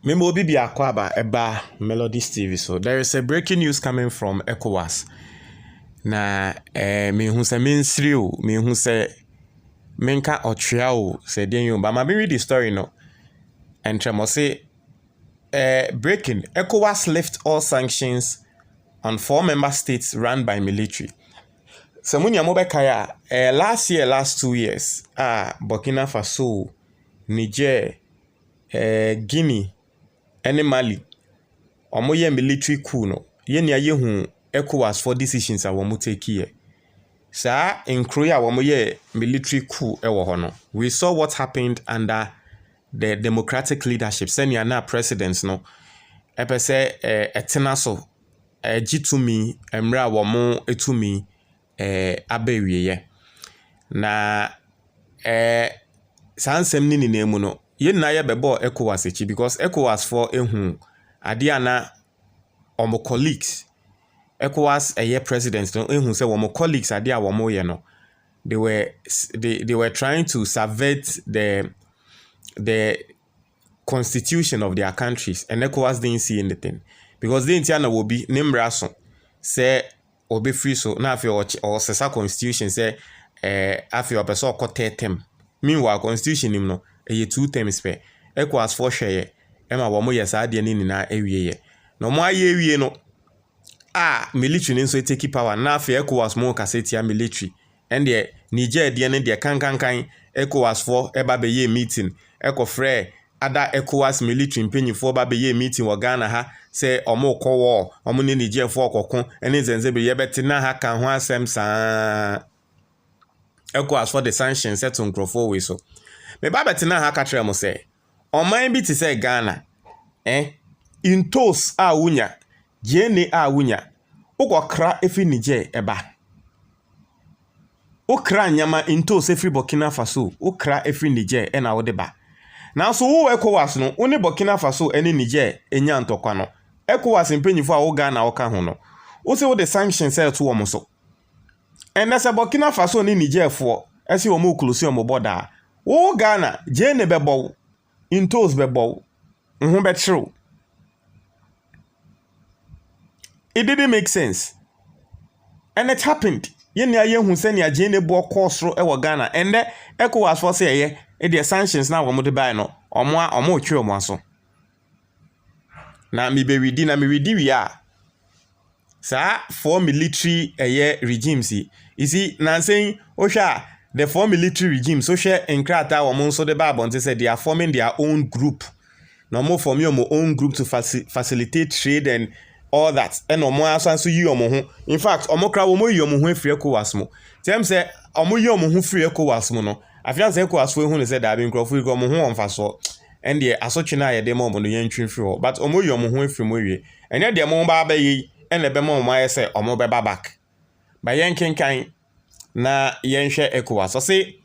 Memo Bibi Akwaba Eba Melodies TV. So there is a breaking news coming from ECOWAS. Na me hu se mensriu, me hu se menka otreao se den yo. But ma read the story no. And tremo say breaking ECOWAS lift all sanctions on 4 member states run by military. So munya mobekaya last 2 years Burkina Faso, Niger, Guinea, and Mali. Omoye military coup no. Ye hu ECOWAS for decisions a womu take here. Sa in Korea womoye military coup ewo hono. We saw what happened under the democratic leadership. Senior na presidents no. Epese etenaso G2me emra womo etumi abewiye. Na sansem ni nemu no. Ye na ye bebo ECOWAS echi because ECOWAS for ehu adiana omo colleagues ECOWAS presidents no ehu say omo colleagues adia womo ye no they were trying to subvert the constitution of their countries, and ECOWAS didn't see anything because they intiana will be nimraso say obe free so na afi or sesa constitution say afi opeso okotetem. Meanwhile constitution nim no 2 terms pe ECOWAS for share ema wo mo yesa de ni na ewiye no mo aye ewiye no military nso take power na afi ECOWAS mo kasetia military and the Niger de ne de kan ECOWAS for eba be ye meeting frɛ ada ECOWAS military mpanyifo ba be ye meeting wo Ghana ha say omo kɔ war omo ne Niger for kokon ene zenze be ye beti na ha kan ho asem saa ECOWAS for the sanctions set on crofo we so me ba beti na ha ka kyerɛ mo say oman bi ti say Ghana intos wunya jene wunya ukokra efi Niger eba ukra nyama intos efi Burkina Faso ukra efi Niger ena wo de ba na so wo ECOWAS no one Burkina Faso ene Niger enya ntokwa no ECOWAS mpanyifo a wo Ghana wo ka ho no wo se wo the sanctions set to wo so ene se Burkina Faso ni Niger fo ese wo mo close wo border wo Ghana jene bebo intos bebo nhu betru. It didn't make sense. And it happened. Yenya ye hu se ne agene bo kosro e wo Ghana. And the ECOWAS for say ye the sanctions na wo mo de buy no. Omo twe omo aso. Na mi be ready na mi ready we are. Sa for military regimes. You see, na saying osha the 4 military regimes so share enkrata wo mo so de Bible say they are forming their own group. No more form your own group to facilitate trade and all that. And omo asan so yi omo ho. In fact, omo kra wo mo yi omo ho afri ECOWAS mo. Tem say omo yi omo ho free ECOWAS mo no. Afia say ECOWAS fo hu ne say da bi nkrofo yi omo ho onfa so. And the asotwe na ye de mo no yentwi free ho. But omo yi omo ho afri mo wie. Enye de mo ba ba yi ene be mo ma say omo be back. Ba yen kenkan na yenhwe ECOWAS. So say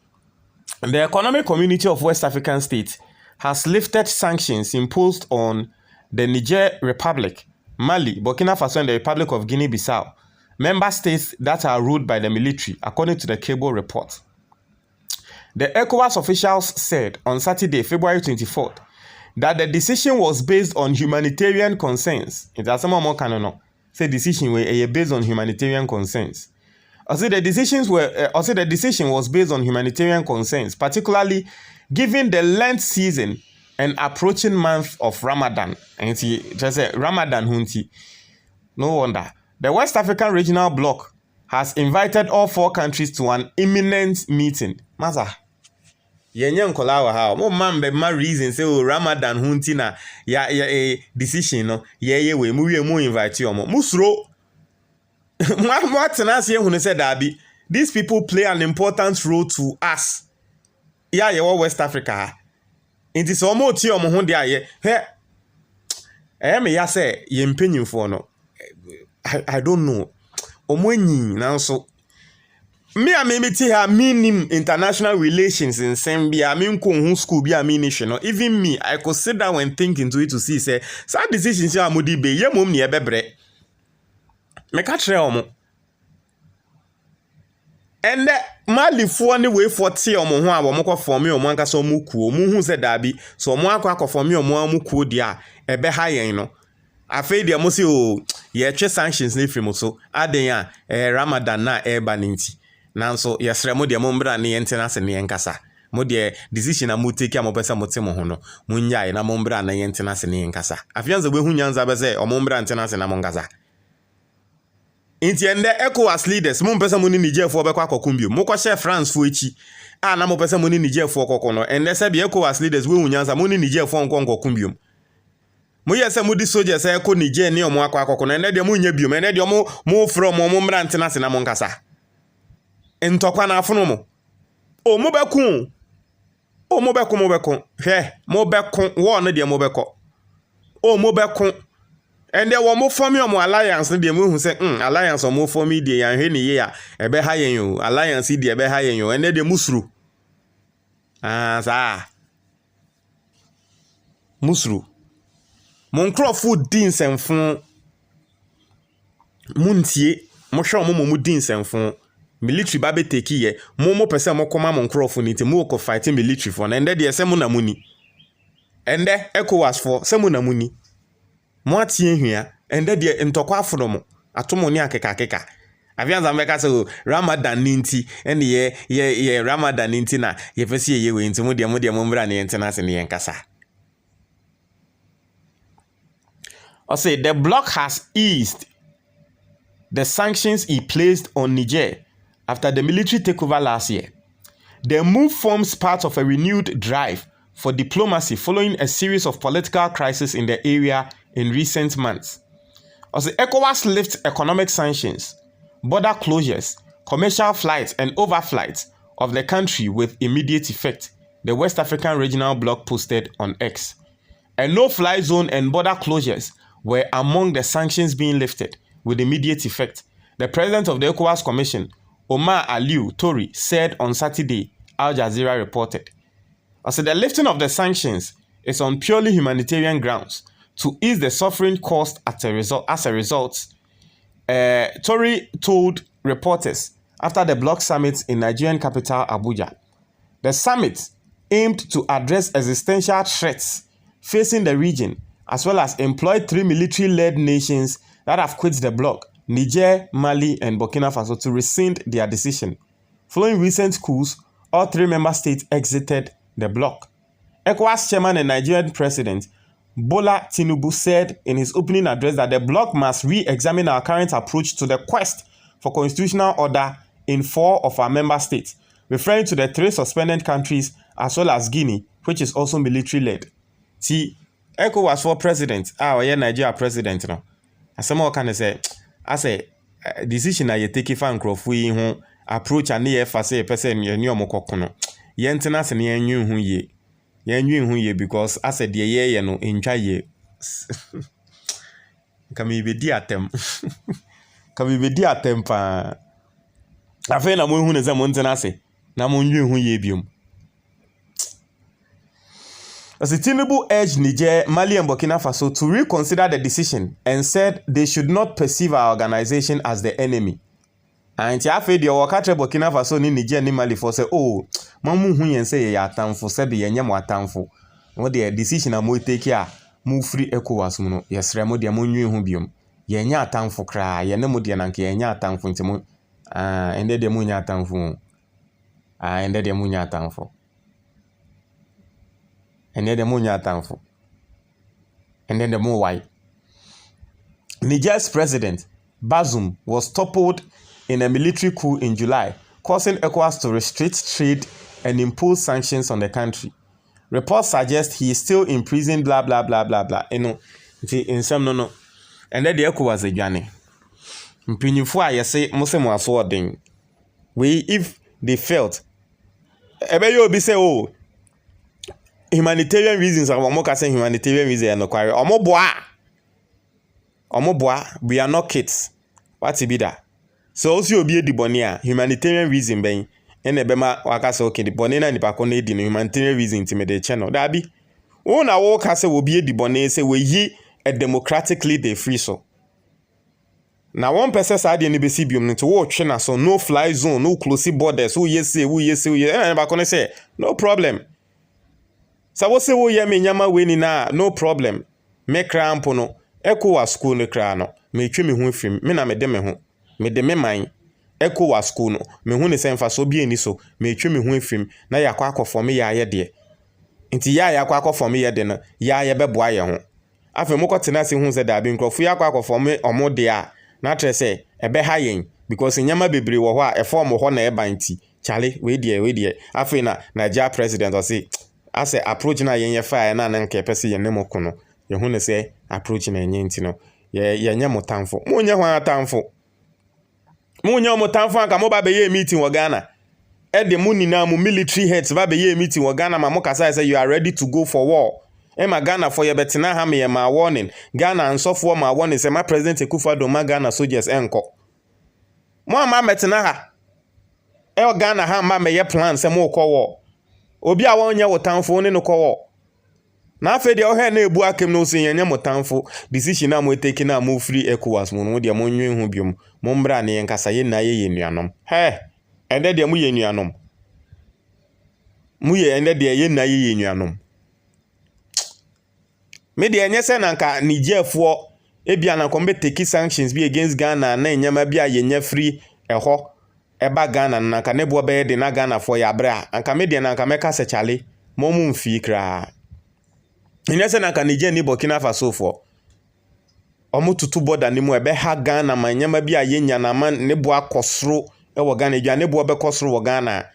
the economic community of West African states has lifted sanctions imposed on the Niger Republic, Mali, Burkina Faso, and the Republic of Guinea-Bissau, member states that are ruled by the military, according to the cable report. The ECOWAS officials said on Saturday, February 24th, that the decision was based on humanitarian concerns. It has some more canon. Say decision were based on humanitarian concerns. The decision was based on humanitarian concerns, particularly given the Lent season and approaching month of Ramadan. And just say Ramadan hunti. No wonder. The West African Regional Bloc has invited all 4 countries to an imminent meeting. Masa. Yenye nkolawa ha. Mo mambe ma reason say Ramadan hunti na ya decision no. Ye we mu invite you mo. Musro. These people play an important role to us. Yeah, you West Africa. It is almost your mohon dia me ya say ye mpenyin for no. I don't know. Omwenyi na so me amemiti ha minim international relations in Zambia. Me nko hu school bi amination no. Even me, I could sit down and think into it to see say some decisions you amudi be ye mom ne ebebre. Me ka kire omo And the Mali for any way for tea or Moha, or Moko for me or Manka so muku, Muhu said Dabi, so Moaka for me or Moamuku dia, a be high, you know. I feel the Mosio, ye sanctions ni frimoso, Adeya, Ramadan na baninti. Nanso, yes, Remo de Mombra ni entenas and Yankasa. Modie decision a mutake a mopesa motemo hono, Munya na Mombra na entenas and Yankasa. Afians the Wihunyanza Baze or Mombra antenas and Amongaza. Inti ende ECOWAS leaders mo mpesa muni Niger for bekwa kokumbio mo kwahye France fo echi na mo pesa muni Niger for kokono ende se be ECOWAS leaders we hunyanza muni Niger for nkokumbio mo yese mudi soldiers e ko Niger ni omo akwa kokono ende de mo nya biom ende de mo from mo mrante na se na mo nkasa entokwa na afono mo o mo beku hwe mo beku wo no de mo beko o mo beku. And there were more for me on my alliance, and the moon who said, alliance or more for me, dear, and Henny, yeah, a be high you, alliance, dear, be high you, and then the Musru. Musru. Moncro food dins and fun Muntier, Mosha Momo dins and fun military baby take ye, Momo person more command Moncro for it, more fighting military for, and then the Semuna Muni. And there ECOWAS for Semuna Muni. Mwati here and then the intokwa from atomoni akeka avianza meka so Ramadan ninti and ye Ramadan ninti na ye fesi ye we nti mo de mombra na internase ne yenkasa. I say the bloc has eased the sanctions he placed on Niger after the military takeover last year. The move forms part of a renewed drive for diplomacy following a series of political crises in the area in recent months. As the ECOWAS lifts economic sanctions, border closures, commercial flights and overflights of the country with immediate effect, the West African Regional Bloc posted on X. A no-fly zone and border closures were among the sanctions being lifted with immediate effect. The president of the ECOWAS Commission, Omar Aliou Tori, said on Saturday, Al Jazeera reported. As the lifting of the sanctions is on purely humanitarian grounds to ease the suffering caused as a result, Tori told reporters after the bloc summit in Nigerian capital Abuja. The summit aimed to address existential threats facing the region, as well as employ 3 military-led nations that have quit the bloc, Niger, Mali, and Burkina Faso, to rescind their decision. Following recent coups, all 3 member states exited the bloc. ECOWAS chairman and Nigerian president Bola Tinubu said in his opening address that the bloc must re-examine our current approach to the quest for constitutional order in 4 of our member states, referring to the 3 suspended countries as well as Guinea, which is also military-led. See, ECOWAS for president, Nigeria president no. Asemo can say, I say, decision na you take if and crofui ho approach and ye fa say person ye nyomo kokono. Ye ntena se ne yenwu hu ye. Yenwu hu ye because I said ye no entwa ye. Kami be di atem. Kami be di atem pa. Afa na mo hu ne se mo ntena se na mo nwu hu ye biom. As Tinubu urged Niger, Mali and Burkina Faso to reconsider the decision and said they should not perceive our organization as the enemy. And Tiafe the Wakatre Burkina Faso ni Niger ni Mali for say, oh, mamu hu yen say ya atamfo se be yenye mo atamfo. What the decision a mo take here, move free ECOWAS mo no. Yesre mo de mo nwu hu biom. Yenye atamfo kra, ye ne mo de nanke yenye atamfo nti mo ende de mo nya atamfo. Ende de mo nya atamfo. And then the Munya thankful. And then the more why. Niger's president, Bazoum, was toppled in a military coup in July, causing ECOWAS to restrict trade and impose sanctions on the country. Reports suggest he is still in prison, blah, blah, blah, blah, blah. You know, in some no. And then the ECOWAS a journey. Mpinifua, you say, Muslim was wording. If they felt, ebe you be say, oh, humanitarian reasons are more saying humanitarian reasons and acquire omoboa we are not kids what be that so also be the bonia humanitarian reason ben and ebema waka say okay the bonena ni pakone di no humanitarian reason intimidate channel that be una wo ka say will be the bonena say we yi a democratically they free so na one person side ni be biom nti wo twe na so no fly zone no close borders wo yesi e ba kono say no problem sa wo se wo ye me nyama we ni na no problem me cramp no ECOWAS school no kra no me twe me ho afim me na me de me ho me de me man ECOWAS school no me hu ne senfa so bi ani so me twe me ho afim na yakwa akofo me ya ye de nti ya yakwa akofo me ye de no ya ye beboa ye ho afa mo kwatena se hu se da bi nkrofo yakwa akofo me omo de a na tre se ebe ha yen because nyama bebre wo ho a e form ho na e banti chale we die afa na Niger president o say ase approach na yen ye fa na na nke pese ye ne mokono ye hu ne se approach na yen nti no ye nya motamfo mo nya ho atamfo mo nya motamfo aka mo ba be ye meeting wo Ghana e de mo nina mo military heads ba be ye meeting wo Ghana ma mo kasa say you are ready to go for war ma Ghana for ye betina ha me ma warning Ghana ansofo ma warning say my president Akufo-Addo ma Ghana soldiers enko mo ama metina ha Ghana ha ma me ye plan say mo kọ war obi a won nya wotamfo ne no kọ war na afa de o he na ebu akem no so nya motamfo decision na mo take na mo free ECOWAS mo no de mo nwen hu biom mo mbra ne nkasa ye na ye nuanom ende de mo ye nuanom mo ye ende de ye na ye nuanom me de enye se na nka Nigerfo ebia na kombe take sanctions bi against Ghana na nyama bi a ye nya free eho eba Ghana na nka ne bo be de na Ghana for ya bra anka me de na nka meka se chale mo mu mfi kra enye se na nka Niger ni Burkina Faso fo omo tutu border ni mu ebe ha Ghana ma nyama bi a ye nya na man ne bo akosro ewo Ghana ebia ne bo be kosro wo Ghana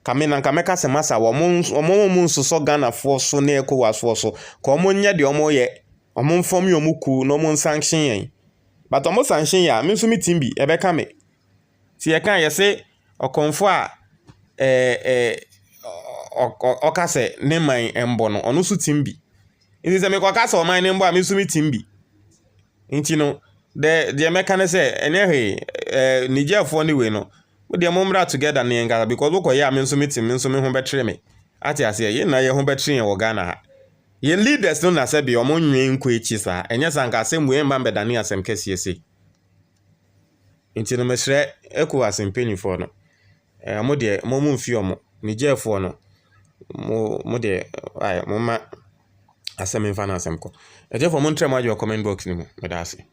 kame na nkameka se masa wo mo nsoso Ghana for so na ECOWAS for so ko mo nya de omo ye omo mfom yo muku no mo sanction yen but omo sanction ya me so meeting bi ebe ka me ti ye kan ye se okonfo a okase ne man embo no ono so timbi nti se me ko kase o man ne embo a me so meeting bi nti no de meka ne se enye he Nigerfo ni we no we mo mra together na yenga because wo ya me nso meeting me nso me ho betre me ati ase ye na ye ho betre yen wo Ghana ha ye leaders no na se bi o mo nwen ko echi sa enye sanka asem we mba mbedani asem kese ese nti no mesre ECOWAS mpanyifo no mo de mo mu mfi omo Nigerfo no mo de ai mo ma asem mfa na asem ko ejefo mo ntre mo ajo comment box ni mo me da ase